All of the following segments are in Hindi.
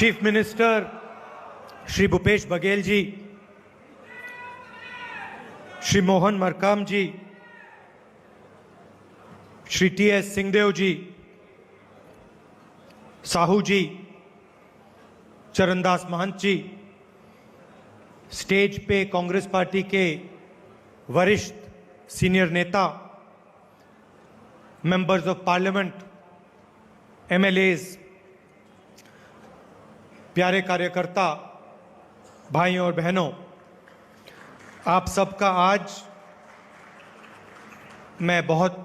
चीफ मिनिस्टर श्री भूपेश बघेल जी, श्री मोहन मरकाम जी, श्री टी.एस. सिंहदेव जी, साहू जी, चरणदास महंत जी, स्टेज पे कांग्रेस पार्टी के वरिष्ठ सीनियर नेता, मेंबर्स ऑफ पार्लियामेंट, एमएलएज, प्यारे कार्यकर्ता भाइयों और बहनों, आप सबका आज मैं बहुत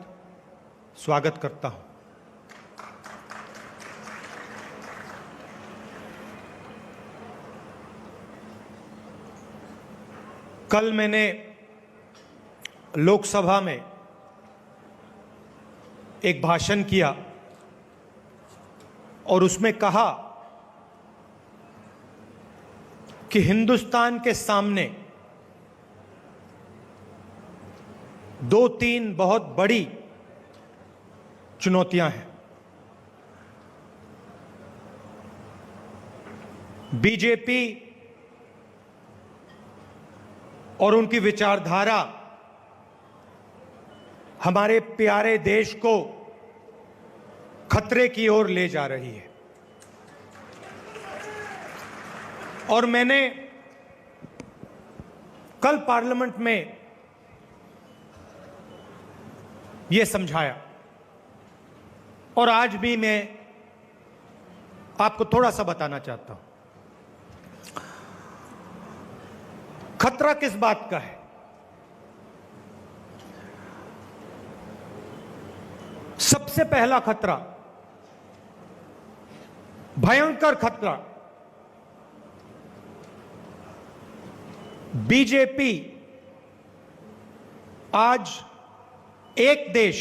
स्वागत करता हूं। कल मैंने लोकसभा में एक भाषण किया और उसमें कहा कि हिंदुस्तान के सामने दो तीन बहुत बड़ी चुनौतियां हैं। बीजेपी और उनकी विचारधारा हमारे प्यारे देश को खतरे की ओर ले जा रही है और मैंने कल पार्लियामेंट में यह समझाया और आज भी मैं आपको थोड़ा सा बताना चाहता हूं। खतरा किस बात का है? सबसे पहला खतरा, भयंकर खतरा, बीजेपी आज एक देश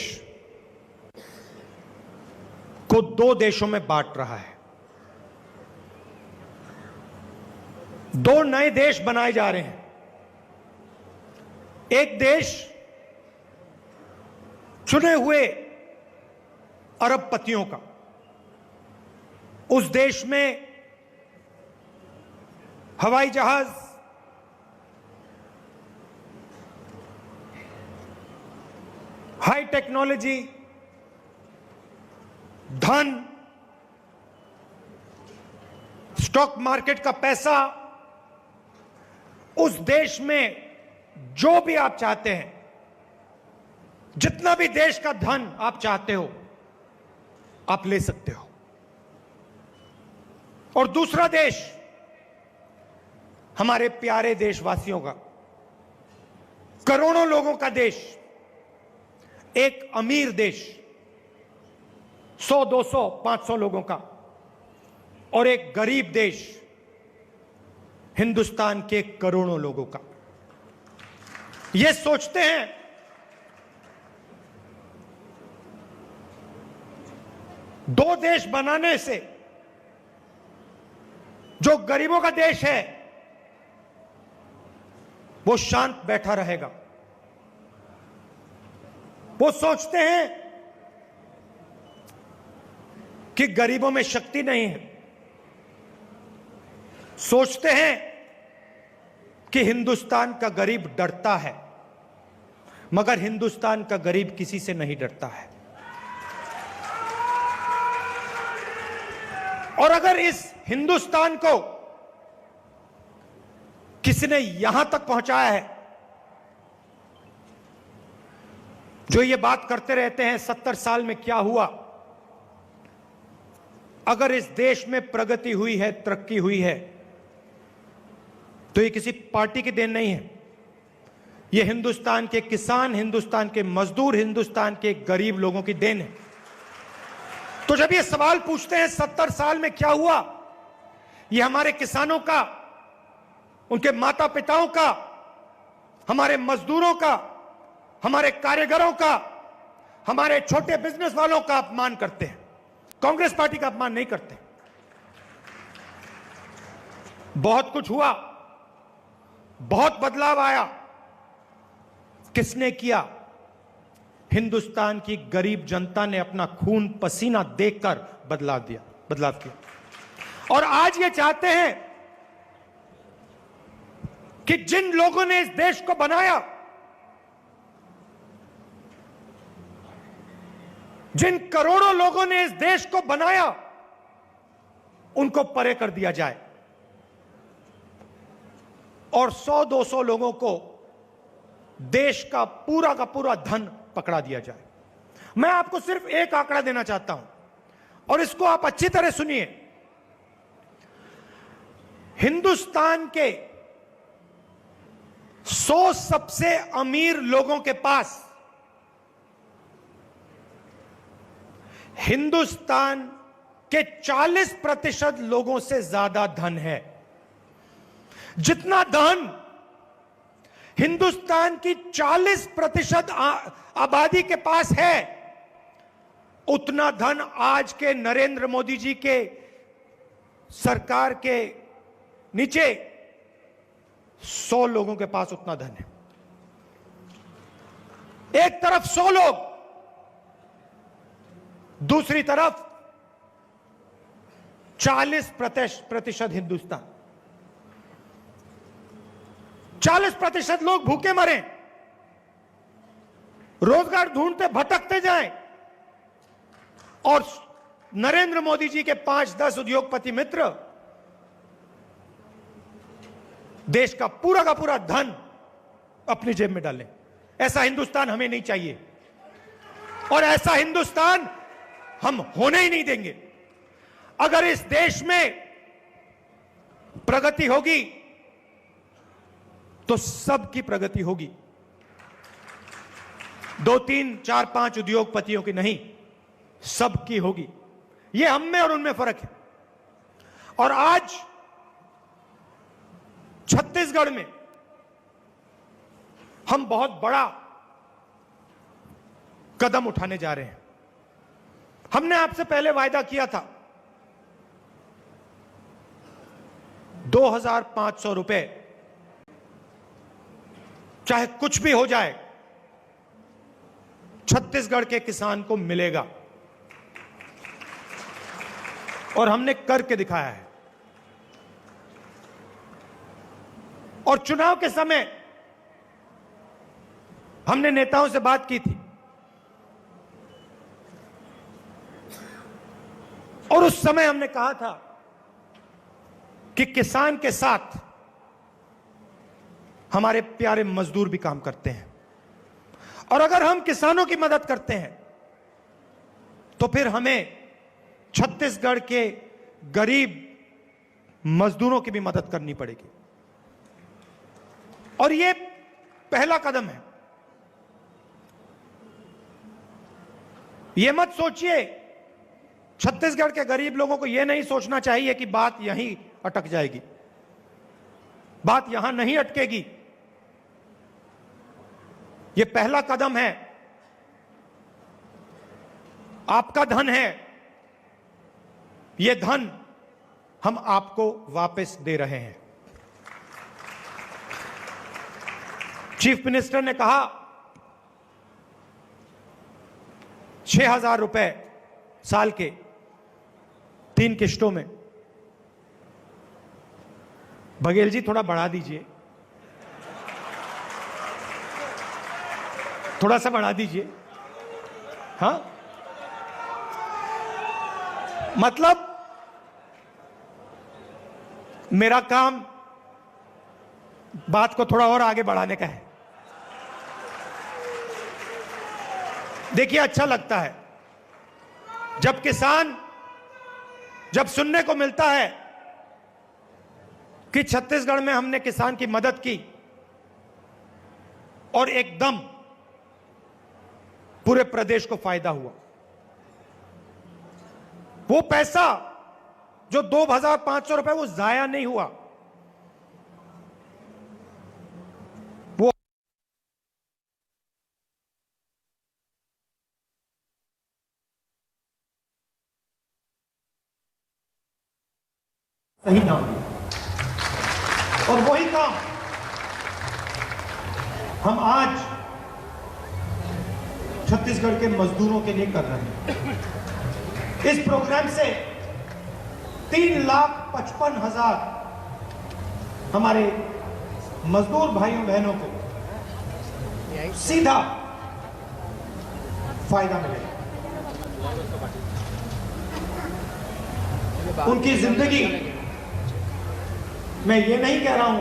को दो देशों में बांट रहा है। दो नए देश बनाए जा रहे हैं। एक देश चुने हुए अरबपतियों का, उस देश में हवाई जहाज, हाई टेक्नोलॉजी, धन, स्टॉक मार्केट का पैसा, उस देश में जो भी आप चाहते हैं, जितना भी देश का धन आप चाहते हो, आप ले सकते हो। और दूसरा देश हमारे प्यारे देशवासियों का, करोड़ों लोगों का देश, एक अमीर देश, 100, 200, 500 लोगों का, और एक गरीब देश, हिंदुस्तान के करोड़ों लोगों का। ये सोचते हैं दो देश बनाने से जो गरीबों का देश है वो शांत बैठा रहेगा। वो सोचते हैं कि गरीबों में शक्ति नहीं है। सोचते हैं कि हिंदुस्तान का गरीब डरता है, मगर हिंदुस्तान का गरीब किसी से नहीं डरता है। और अगर इस हिंदुस्तान को किसी ने यहां तक पहुंचाया है, जो ये बात करते रहते हैं 70 साल में क्या हुआ, अगर इस देश में प्रगति हुई है, तरक्की हुई है, तो ये किसी पार्टी की देन नहीं है। ये हिंदुस्तान के किसान, हिंदुस्तान के मजदूर, हिंदुस्तान के गरीब लोगों की देन है। तो जब ये सवाल पूछते हैं 70 साल में क्या हुआ, ये हमारे किसानों का, उनके माता पिताओं का, हमारे मजदूरों का, हमारे कारीगरों का, हमारे छोटे बिजनेस वालों का अपमान करते हैं। कांग्रेस पार्टी का अपमान नहीं करते। बहुत कुछ हुआ, बहुत बदलाव आया। किसने किया? हिंदुस्तान की गरीब जनता ने अपना खून पसीना देकर बदलाव किया। और आज ये चाहते हैं कि जिन लोगों ने इस देश को बनाया, जिन करोड़ों लोगों ने इस देश को बनाया, उनको परे कर दिया जाए और 100-200 लोगों को देश का पूरा धन पकड़ा दिया जाए। मैं आपको सिर्फ एक आंकड़ा देना चाहता हूं और इसको आप अच्छी तरह सुनिए। हिंदुस्तान के 100 सबसे अमीर लोगों के पास हिंदुस्तान के 40% लोगों से ज्यादा धन है। जितना धन हिंदुस्तान की 40% आबादी के पास है, उतना धन आज के नरेंद्र मोदी जी के सरकार के नीचे 100 लोगों के पास उतना धन है। एक तरफ 100 लोग, दूसरी तरफ 40% हिंदुस्तान। 40% लोग भूखे मरें, रोजगार ढूंढते भटकते जाएं और नरेंद्र मोदी जी के 5-10 उद्योगपति मित्र देश का पूरा धन अपनी जेब में डालें। ऐसा हिंदुस्तान हमें नहीं चाहिए और ऐसा हिंदुस्तान हम होने ही नहीं देंगे। अगर इस देश में प्रगति होगी तो सबकी प्रगति होगी, 2, 3, 4, 5 उद्योगपतियों की नहीं, सबकी होगी। यह हम में और उनमें फर्क है। और आज छत्तीसगढ़ में हम बहुत बड़ा कदम उठाने जा रहे हैं। हमने आपसे पहले वायदा किया था 2,500 रुपए, चाहे कुछ भी हो जाए, छत्तीसगढ़ के किसान को मिलेगा और हमने करके दिखाया है। और चुनाव के समय हमने नेताओं से बात की थी और उस समय हमने कहा था कि किसान के साथ हमारे प्यारे मजदूर भी काम करते हैं और अगर हम किसानों की मदद करते हैं तो फिर हमें छत्तीसगढ़ के गरीब मजदूरों की भी मदद करनी पड़ेगी। और यह पहला कदम है। यह मत सोचिए, छत्तीसगढ़ के गरीब लोगों को यह नहीं सोचना चाहिए कि बात यहीं अटक जाएगी। बात यहां नहीं अटकेगी। यह पहला कदम है। आपका धन है, यह धन हम आपको वापस दे रहे हैं। चीफ मिनिस्टर ने कहा 6,000 रुपए साल के 3 किश्तों में। बघेल जी थोड़ा बढ़ा दीजिए, थोड़ा सा बढ़ा दीजिए। हाँ, मतलब मेरा काम बात को थोड़ा और आगे बढ़ाने का है। देखिए, अच्छा लगता है जब सुनने को मिलता है कि छत्तीसगढ़ में हमने किसान की मदद की और एकदम पूरे प्रदेश को फायदा हुआ। वो पैसा जो 2,500 रुपए, वो जाया नहीं हुआ। वो सही काम दिया और वही काम हम आज छत्तीसगढ़ के मजदूरों के लिए कर रहे हैं। इस प्रोग्राम से 3,55,000 हमारे मजदूर भाइयों बहनों को सीधा फायदा मिलेगा। उनकी जिंदगी, मैं ये नहीं कह रहा हूं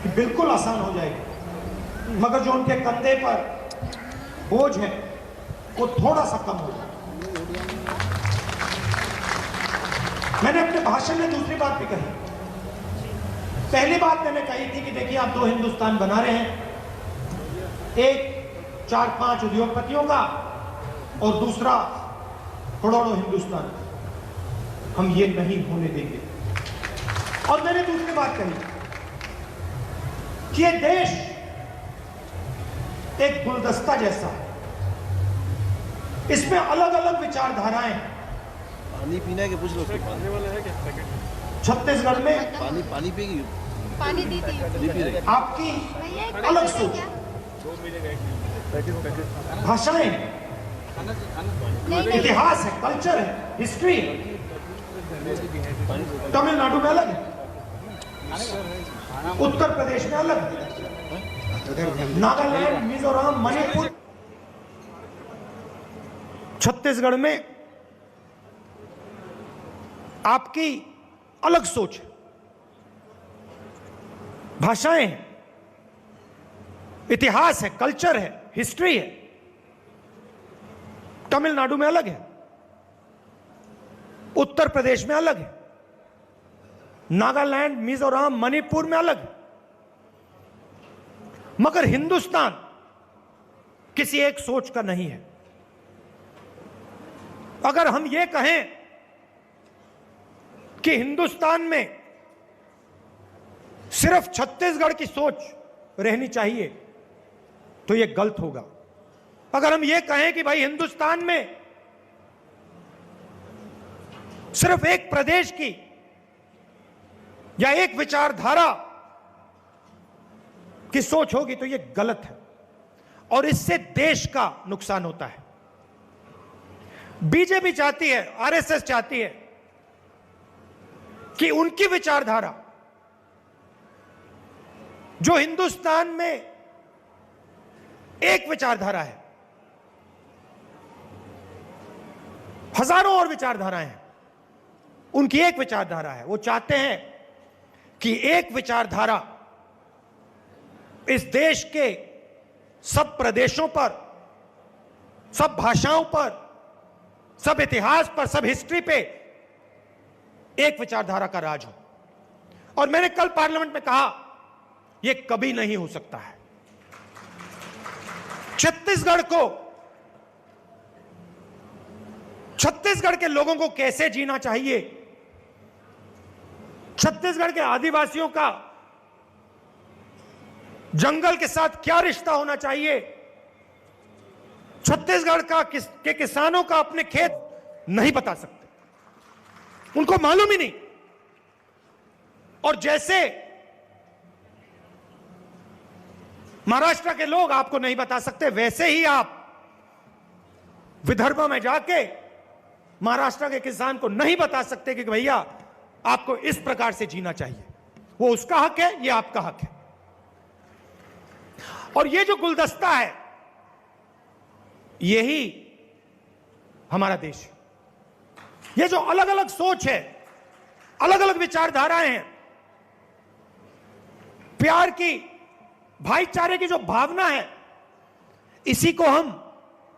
कि बिल्कुल आसान हो जाएगी, मगर जो उनके कंधे पर बोझ है वो थोड़ा सा कम हो जाए। मैंने अपने भाषण में दूसरी बात भी कही। पहली बात मैंने कही थी कि देखिए आप 2 हिंदुस्तान बना रहे हैं, एक 4-5 उद्योगपतियों का और दूसरा करोड़ों हिंदुस्तान। हम ये नहीं होने देंगे। और मैंने दूसरी बात कही कि ये देश एक गुलदस्ता जैसा है, इसमें अलग अलग विचारधाराएं हैं। पानी पीना है कि पूछ लो उसको। छत्तीसगढ़ में पानी पिएगी? पानी दी थी आपकी अलग सोच, भाषाएं, इतिहास है, कल्चर है, हिस्ट्री है। तमिलनाडु में अलग है, उत्तर प्रदेश में अलग है, नागालैंड, मिजोरम, मणिपुर, छत्तीसगढ़ में आपकी अलग सोच है, भाषाएं हैं, इतिहास है, कल्चर है, हिस्ट्री है। तमिलनाडु में अलग है, उत्तर प्रदेश में अलग है, नागालैंड, मिजोरम, मणिपुर में अलग है। मगर हिंदुस्तान किसी एक सोच का नहीं है। अगर हम ये कहें कि हिंदुस्तान में सिर्फ छत्तीसगढ़ की सोच रहनी चाहिए तो यह गलत होगा। अगर हम ये कहें कि भाई हिंदुस्तान में सिर्फ एक प्रदेश की या एक विचारधारा की सोच होगी तो यह गलत है और इससे देश का नुकसान होता है। बीजेपी चाहती है, आरएसएस चाहती है कि उनकी विचारधारा जो हिंदुस्तान में एक विचारधारा है, हजारों और विचारधाराएं हैं, उनकी एक विचारधारा है। वो चाहते हैं कि एक विचारधारा इस देश के सब प्रदेशों पर, सब भाषाओं पर, सब इतिहास पर, सब हिस्ट्री पे एक विचारधारा का राज हो। और मैंने कल पार्लियामेंट में कहा यह कभी नहीं हो सकता है। छत्तीसगढ़ के लोगों को कैसे जीना चाहिए, छत्तीसगढ़ के आदिवासियों का जंगल के साथ क्या रिश्ता होना चाहिए, छत्तीसगढ़ के किसानों का अपने खेत नहीं बता सकते, उनको मालूम ही नहीं। और जैसे महाराष्ट्र के लोग आपको नहीं बता सकते, वैसे ही आप विदर्भ में जाके महाराष्ट्र के किसान को नहीं बता सकते कि भैया आपको इस प्रकार से जीना चाहिए। वो उसका हक है, ये आपका हक है। और ये जो गुलदस्ता है यही हमारा देश है। ये जो अलग अलग सोच है, अलग अलग विचारधाराएं हैं, प्यार की, भाईचारे की जो भावना है, इसी को हम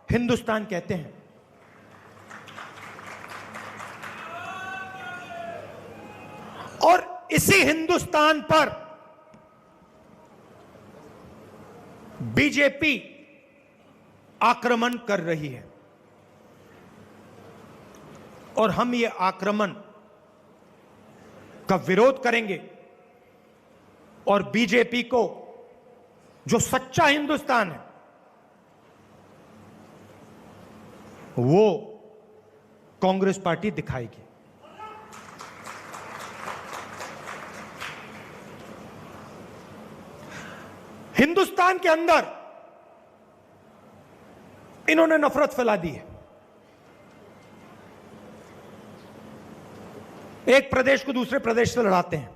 हिंदुस्तान कहते हैं। और इसी हिंदुस्तान पर बीजेपी आक्रमण कर रही है और हम ये आक्रमण का विरोध करेंगे। और बीजेपी को जो सच्चा हिंदुस्तान है वो कांग्रेस पार्टी दिखाएगी। हिंदुस्तान के अंदर इन्होंने नफरत फैला दी है। एक प्रदेश को दूसरे प्रदेश से लड़ाते हैं,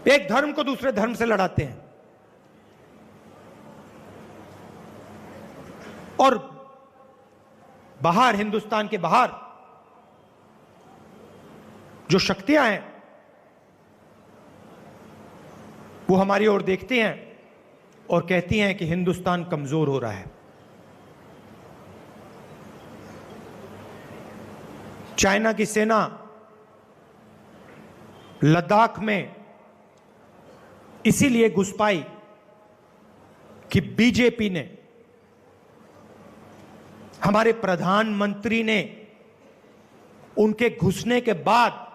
एक धर्म को दूसरे धर्म से लड़ाते हैं, और बाहर, हिंदुस्तान के बाहर जो शक्तियां हैं वो हमारी ओर देखती हैं और कहती हैं कि हिंदुस्तान कमजोर हो रहा है। चाइना की सेना लद्दाख में इसीलिए घुस पाई कि बीजेपी ने, हमारे प्रधानमंत्री ने उनके घुसने के बाद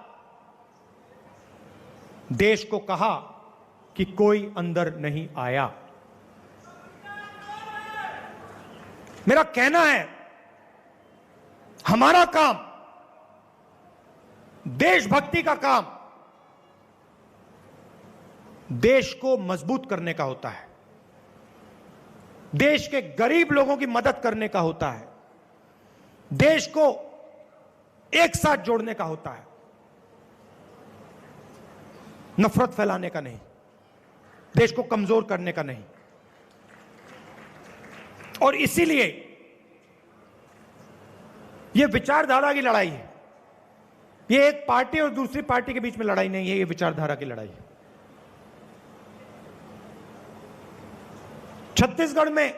देश को कहा कि कोई अंदर नहीं आया। मेरा कहना है, हमारा काम, देशभक्ति का काम, देश को मजबूत करने का होता है, देश के गरीब लोगों की मदद करने का होता है, देश को एक साथ जोड़ने का होता है, नफरत फैलाने का नहीं, देश को कमजोर करने का नहीं। और इसीलिए यह विचारधारा की लड़ाई है। यह एक पार्टी और दूसरी पार्टी के बीच में लड़ाई नहीं है, यह विचारधारा की लड़ाई है। छत्तीसगढ़ में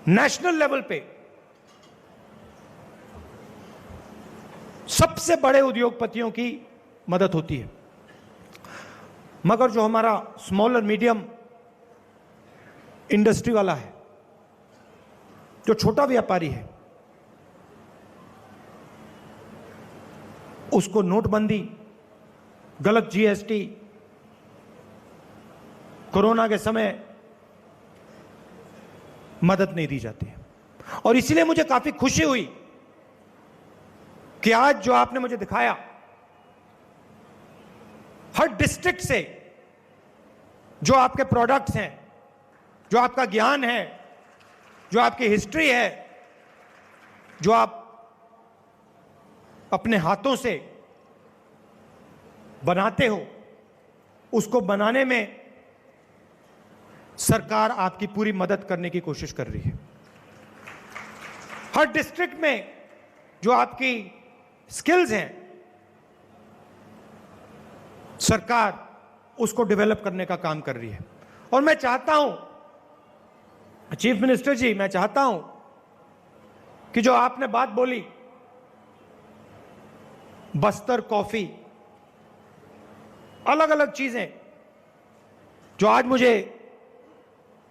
नेशनल लेवल पे सबसे बड़े उद्योगपतियों की मदद होती है, मगर जो हमारा स्मॉल और मीडियम इंडस्ट्री वाला है, जो छोटा व्यापारी है, उसको नोटबंदी, गलत जीएसटी, कोरोना के समय मदद नहीं दी जाती है। और इसीलिए मुझे काफी खुशी हुई कि आज जो आपने मुझे दिखाया, हर डिस्ट्रिक्ट से जो आपके प्रोडक्ट्स हैं, जो आपका ज्ञान है, जो आपकी हिस्ट्री है, जो आप अपने हाथों से बनाते हो, उसको बनाने में सरकार आपकी पूरी मदद करने की कोशिश कर रही है। हर डिस्ट्रिक्ट में जो आपकी स्किल्स हैं, सरकार उसको डेवलप करने का काम कर रही है। और मैं चाहता हूं, चीफ मिनिस्टर जी, मैं चाहता हूं कि जो आपने बात बोली, बस्तर कॉफी, अलग अलग चीजें जो आज मुझे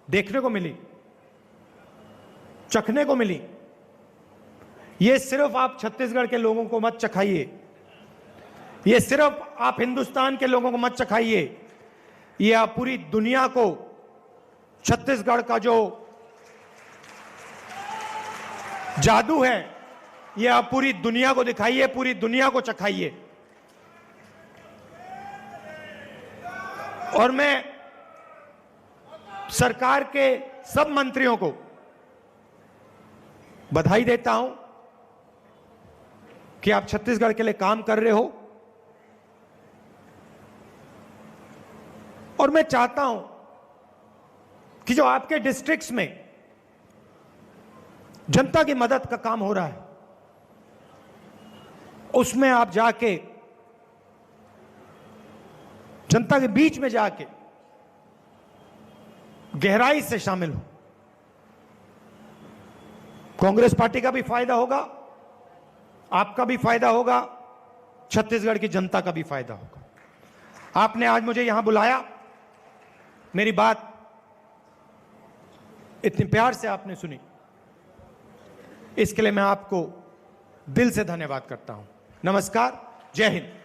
देखने को मिली, चखने को मिली, ये सिर्फ आप छत्तीसगढ़ के लोगों को मत चखाइए, ये सिर्फ आप हिंदुस्तान के लोगों को मत चखाइए, ये आप पूरी दुनिया को छत्तीसगढ़ का जो जादू है, ये आप पूरी दुनिया को दिखाइए, पूरी दुनिया को चखाइए। और मैं सरकार के सब मंत्रियों को बधाई देता हूं कि आप छत्तीसगढ़ के लिए काम कर रहे हो। और मैं चाहता हूं कि जो आपके डिस्ट्रिक्ट्स में जनता की मदद का काम हो रहा है, उसमें आप जाके जनता के बीच में जाके गहराई से शामिल हो। कांग्रेस पार्टी का भी फायदा होगा, आपका भी फायदा होगा, छत्तीसगढ़ की जनता का भी फायदा होगा। आपने आज मुझे यहां बुलाया, मेरी बात इतने प्यार से आपने सुनी, इसके लिए मैं आपको दिल से धन्यवाद करता हूं। नमस्कार, जय हिंद।